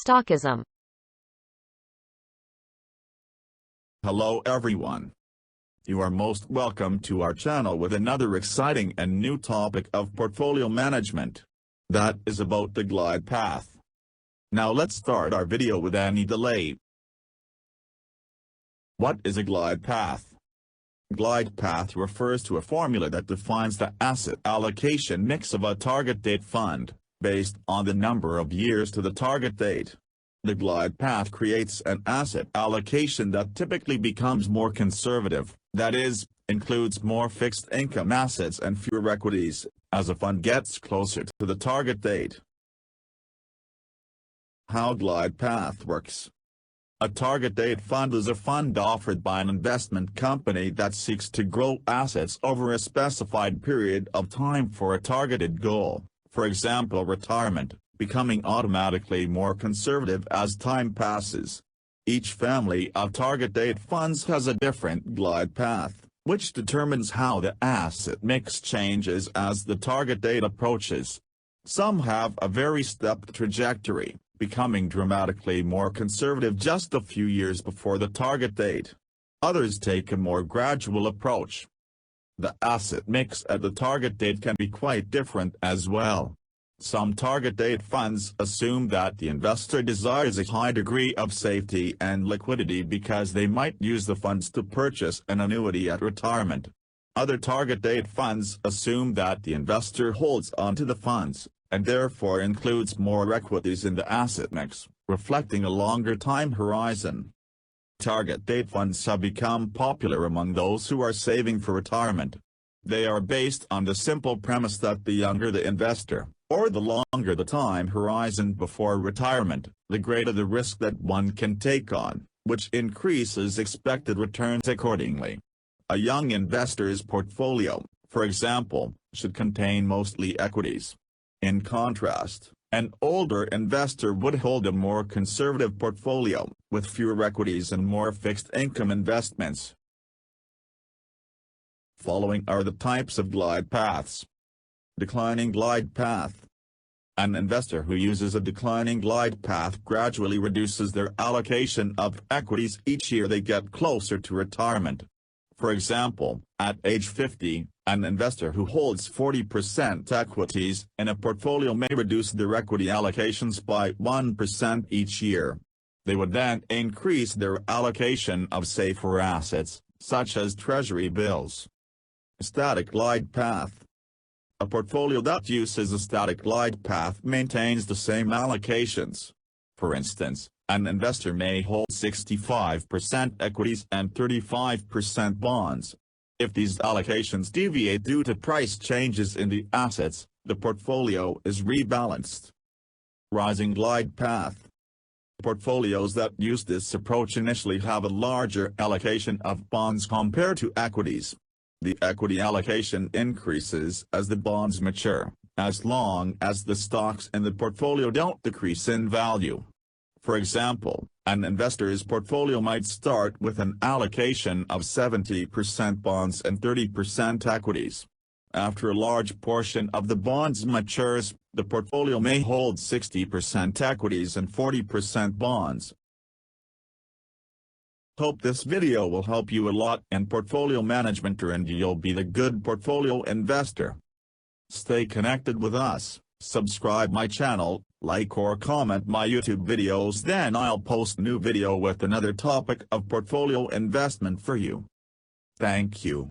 STOCKISM. Hello everyone. You are most welcome to our channel with another exciting and new topic of portfolio management. That is about the glide path. Now let's start our video with any delay. What is a glide path? Glide path refers to a formula that defines the asset allocation mix of a target date fund, based on the number of years to the target date. The glide path creates an asset allocation that typically becomes more conservative, that is, includes more fixed income assets and fewer equities, as a fund gets closer to the target date. How glide path works. A target date fund is a fund offered by an investment company that seeks to grow assets over a specified period of time for a targeted goal, for example retirement, becoming automatically more conservative as time passes. Each family of target date funds has a different glide path, which determines how the asset mix changes as the target date approaches. Some have a very stepped trajectory, becoming dramatically more conservative just a few years before the target date. Others take a more gradual approach. The asset mix at the target date can be quite different as well. Some target date funds assume that the investor desires a high degree of safety and liquidity because they might use the funds to purchase an annuity at retirement. Other target date funds assume that the investor holds onto the funds, and therefore includes more equities in the asset mix, reflecting a longer time horizon. Target date funds have become popular among those who are saving for retirement. They are based on the simple premise that the younger the investor, or the longer the time horizon before retirement, the greater the risk that one can take on, which increases expected returns accordingly. A young investor's portfolio, for example, should contain mostly equities. In contrast, an older investor would hold a more conservative portfolio, with fewer equities and more fixed income investments. Following are the types of glide paths. Declining glide path. An investor who uses a declining glide path gradually reduces their allocation of equities each year they get closer to retirement. For example, at age 50, an investor who holds 40% equities in a portfolio may reduce their equity allocations by 1% each year. They would then increase their allocation of safer assets, such as treasury bills. Static glide path. A portfolio that uses a static glide path maintains the same allocations. For instance, an investor may hold 65% equities and 35% bonds. If these allocations deviate due to price changes in the assets, the portfolio is rebalanced. Rising glide path. Portfolios that use this approach initially have a larger allocation of bonds compared to equities. The equity allocation increases as the bonds mature, as long as the stocks in the portfolio don't decrease in value. For example, an investor's portfolio might start with an allocation of 70% bonds and 30% equities. After a large portion of the bonds matures, the portfolio may hold 60% equities and 40% bonds. Hope this video will help you a lot in portfolio management and you'll be the good portfolio investor. Stay connected with us, subscribe my channel, like or comment my YouTube videos, then I'll post new video with another topic of portfolio investment for you. Thank you.